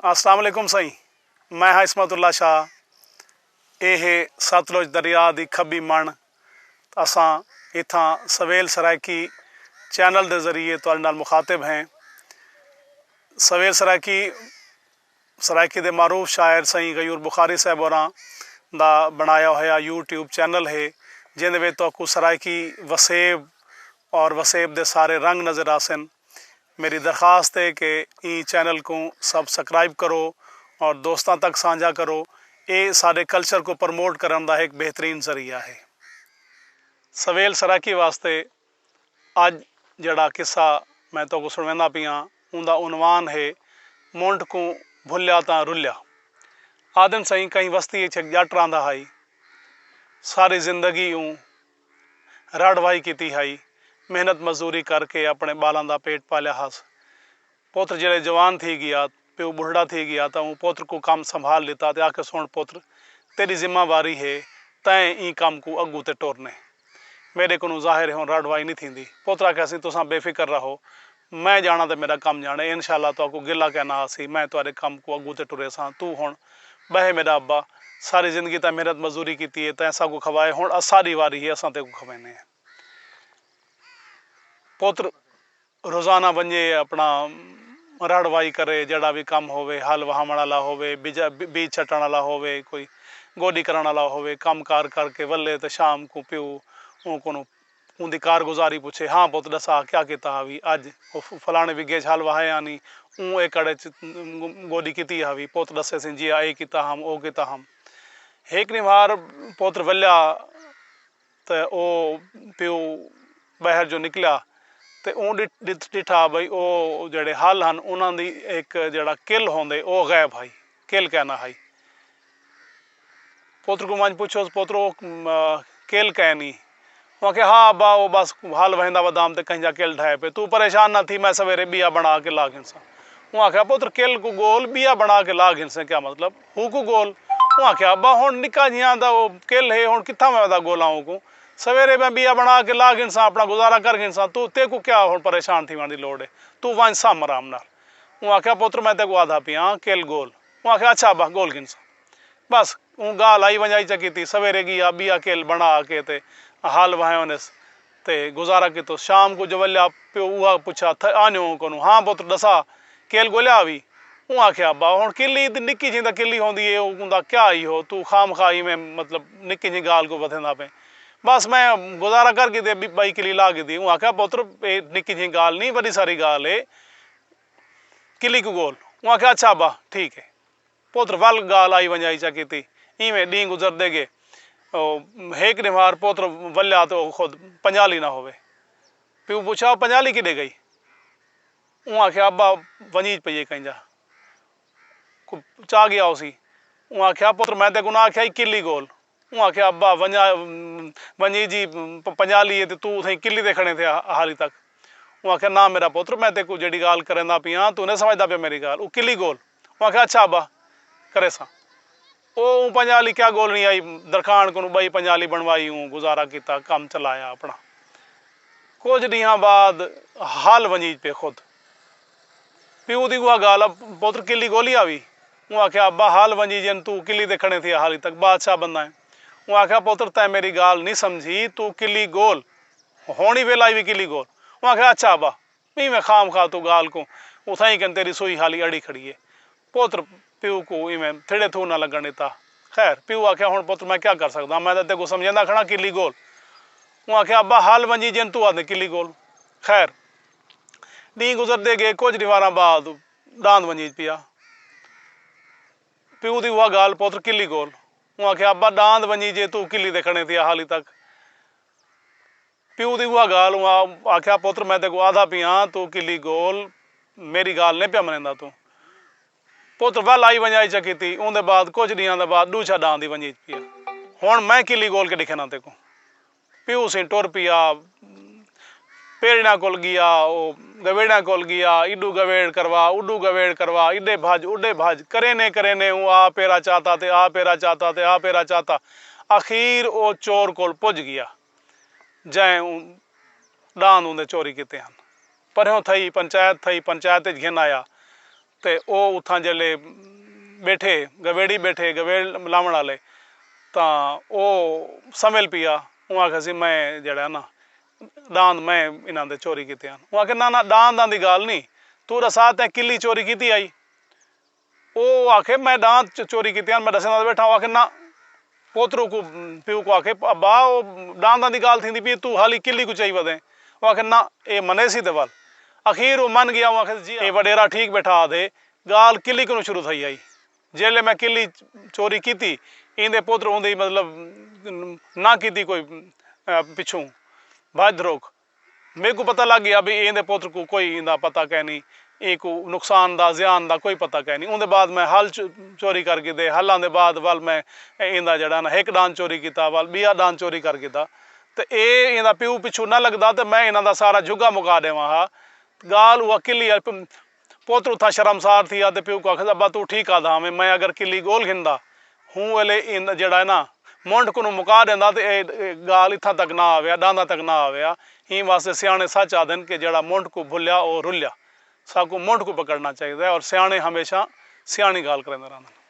अस्सलाम वालेकुम साईं, मैं हाँ इस्मतुल्ला शाह। यह सतलुज दरिया की खब्बी मन असां इत्थां सवेल सरायकी चैनल के जरिए तुहाडे नाल मुखातिब हैं। सवेल सरायकी दे मारूफ शायर साईं गयूर बुखारी साहब होरां दा बनाया होया यूट्यूब चैनल है, जिहदे विच तुहानू सरायकी वसेब और वसेब दे सारे रंग नज़र आसन। मेरी दरख्वास्त है कि ई चैनल को सब्सक्राइब करो और दोस्तों तक साझा करो। ये सारे कल्चर को प्रमोट करने का एक बेहतरीन जरिया है। सवेल सरायकी वास्ते अज जड़ा किस्सा मैं तो सुनवांदा पिया उनका उनवान है मुंड को भुलिया तां रुलिया। आदन सही कई वस्ती जट रहा हाई, सारी जिंदगी रड़वाई की हाई, मेहनत मजदूरी करके अपने बालों का पेट पालिया हस। पुत्र जड़े जवान थी गया, प्यो बुढ़ा थी गया तो पुत्र को काम संभाल लेता तो आके सुन पुत्र तेरी जिम्मेवारी है तैं ई काम को अगू ते टोरने, मेरे को जाहिर है रड़वाई नहीं थी। पुत्र आख्या तुसा बेफिक्र रहो, मैं जाना तो मेरा काम जाना, इंशाअल्लाह तो आपको गिला कहना आसी, मैं तुहारे काम को अगू ते टुरे सा। तू हुण बह मेरा अब्बा, सारी जिंदगी तो मेहनत मजदूरी की है, तैं सबको खवाए, हुण सारी वारी है असां तेको खवाने। पुत्र रोज़ाना वंजे अपना रड़वाई करे, जड़ा भी काम होवे, हल वहावण वाला होवे, बीज छटण वाला होवे, कोई गोडी करने वाला होवे, काम कार करके वल्ले तो शाम को प्यो को उनकी कारगुजारी पूछे, हाँ पुत्र दसा क्या किता हावी अज फलाने विगे हल वहाया नहीं, एक कड़े गोडी की हावी, पुत्र दसे सी जी ए किता हम ओ किता हम। एक निवार पुत्र वल्या तो ओ प्यो बहर जो निकलिया तो डिठा बई वो जड़े हल हैं उन्होंने एक जड़ा किल होंदे वो गैब हाई, किल कहना हाई। पुत्र को मंज पूछो पुत्र वो किल कह नहीं, वो आखे हाँ अब्बा वो बस हल वहंदा वदाम तो कहीं जा किल ढाए पे, तू परेशान ना थी, मैं सवेरे बिया बना के ला गिनसा। वो आख्या पुत्र किल को गोल बिया बना के ला गिनसे क्या मतलब, हूँ को गोल। वो आख्या अब्बा हुण निक्का जिया दा वो किल है, हुण कित्था मैं वदा गोलां को, सवेरे मैं बिया बना के ला गिनसा, अपना गुजारा कर गिनसा, तू ते को क्या हुण परेशान थी की लोड़ है, तू वंज सम आराम नाल। वो आख्या पुत्र मैं ते को आधा पिया किल गोल। वो आख्या अच्छा अब्बा गोल गिनसा। बस वो गाल आई वंजाई चकी थी, सवेरे गया बिया किल बना के ते हल वहां ने ते गुजारा की। तो शाम को जवल्या प्यो उहा पुछा आन्यो को, हाँ पुत्र दसा किल गोलिया भी। वो आख्या अब्बा हुण किली निक्की जी किली होंदी है उनका क्या ही हो, तू खाम खाई में मतलब निक्की जी गाल को बधेंदा पे, बस मैं गुजारा करके दे बई किली ला के दी। वो आख्या पुत्र निक्की जी गाल नहीं बड़ी सारी गाल है, किली को गोल। वो आख्या अच्छा अब्बा ठीक है। पुत्र वल गाल आई वंजाई चकी थी, इवें डी गुजरते गए। एक निवार पुत्र वल्या तो खुद पंजाली ना होवे, प्यो पूछा पंजाली किडे गई। वो आख्या अब्बा वंजीज पई कहीं जा चा गया उसी। वो आख्या पुत्र मैं तेको ना आख्या किली गोल। वो आख्या अब्बा वंजी जी पंजाली है तो तू उथे किली दे खड़े थे हाली तक। वो आख्या ना मेरा पुत्र मैं तेको जेड़ी गाल करेंदा पिया तू नहीं समझदा पे मेरी गाल, वो किली गोल। वो आख्या अच्छा अब्बा करे सा। वो पंजाली क्या गोल नहीं आई, दरखान को बई पंजाली बनवाई, हूँ गुजारा किया, काम चलाया अपना। कुछ दिहां बाद हल वंजीज पे खुद प्यो दी गुआ गाल पुत्र किली गोली आवी। वो आख्या अब्बा हाल वंजी जन तू किली दे खड़े थे हाली तक बादशाह बंदा है। वो आख्या पुत्र तै मेरी गाल नहीं समझी, तू किली गोल होनी वेला भी किली गोल। वो आख्या अच्छा अब्बा मी मैं खाम खा तू गाल को उथाई कन तेरी सुई हाली अड़ी खड़ी है। पुत्र प्यो को इवें थिड़े थू ना लगन देता। खैर प्यो आख्या हुण पुत्र मैं क्या कर सकदा, मैं तो तेको समझांदा खड़ा किली गोल। वो आख्या अब्बा हाल वंजी जन तू आदे किली गोल। खैर डी गुजरते गए, कुछ दीवार बाद दांद वंजीज पिया। प्यो दी वह गाल पुत्र किली गोल। वो आख्या अब्बा दांद वंजी जे तू किली देखने थी हाली तक। प्यो दी वह गाल आख्या पुत्र मैं तेको आधा पिया तू किली गोल, मेरी गाल नहीं पिया मनेंदा तू। पुत्र वल आई वंजाई चकी थी, उनके बाद कुछ दिनों के बाद दूसरा दांद दी वंजीज पिया। हुण मैं किली गोल के दिखे ना तेको। प्यो से टुर पिया, पेड़ना कोल गया, वो गवेड़ा कोल गया, इडू गवेड़ करवा उडू गवेड़ करवा, इडे भज उडे भज करे ने वो आ पेरा चाहता थे आ पेरा चाहता थे आ पेरा चाहता। आखिर वो चोर कोल पुज गया जै दांद उन्हें चोरी किते हैं। पर थी पंचायत थी, पंचायत घिन आया ਤੇ ਉਹ ਉੱਥਾਂ ਜਿਹੜੇ ਬੈਠੇ ਗਵੇੜੀ ਬੈਠੇ ਗਵੇੜ ਲਾਵਣ ਵਾਲੇ ਤਾਂ ਉਹ ਸਮਝ ਪਿਆ। ਉਹ ਆਖਿਆ ਸੀ ਮੈਂ ਜਿਹੜਾ ਨਾ ਡਾਂਦ ਮੈਂ ਇਹਨਾਂ ਦੇ ਚੋਰੀ ਕੀਤੇ ਹਨ। ਉਹ ਆਖੇ ਨਾ ਨਾ ਡਾਂਦਾਂ ਦੀ ਗੱਲ ਨਹੀਂ, ਤੂੰ ਰਸਾ ਤੈਂ ਕਿੱਲੀ ਚੋਰੀ ਕੀਤੀ ਆਈ। ਉਹ ਆਖੇ मैं डांद चोरी की मैं दसना बैठा। आखे ना पोतरू को प्यू को आखे अब्बा वो डांदा की गाल थी भी तू हाली किली को चाहिए वधे। वो आखे ना ये मने सी दे वाल। अखीर वो मन गया। वो आखे जी ये वडेरा ठीक बैठा दे गाल किली को शुरू थी आई। जेले मैं किली चोरी की थी इंदे पोतर होंदे मतलब ना की कोई पिछू भाजरोक मेरे को पता लग गया भी इंदे पोतर को कोई इंदा पता कह नहीं, एक नुकसान दा ज़ियान दा कोई पता कह नहीं। उनके बाद मैं हल चोरी करके दे हलों के बाद वाल मैं इंदा जड़ा ना एक डांद चोरी किया वाल बिया डांद चोरी कर किया। तो ये इंदा प्यू पिछू ना लगता तो मैं इन्हों का सारा जुगा मुका देवा हा। गाल हुआ किली पोतर था शर्मसार थी आते प्यू को आखिर अब्बा तू ठीक आदा हमें मैं अगर किली गोल खिंदा हूँ वेले इन जड़ा है ना मुंड को मुका देंदा तो गाल इत्थां तक ना आया डांदा तक ना आया। ही वास्ते सियाने सच आदन कि जड़ा मुंड को भुलिया और रुलिया साकू मुंड को पकड़ना चाहिए और सियाने हमेशा सियानी गाल करेंदे रहंदे।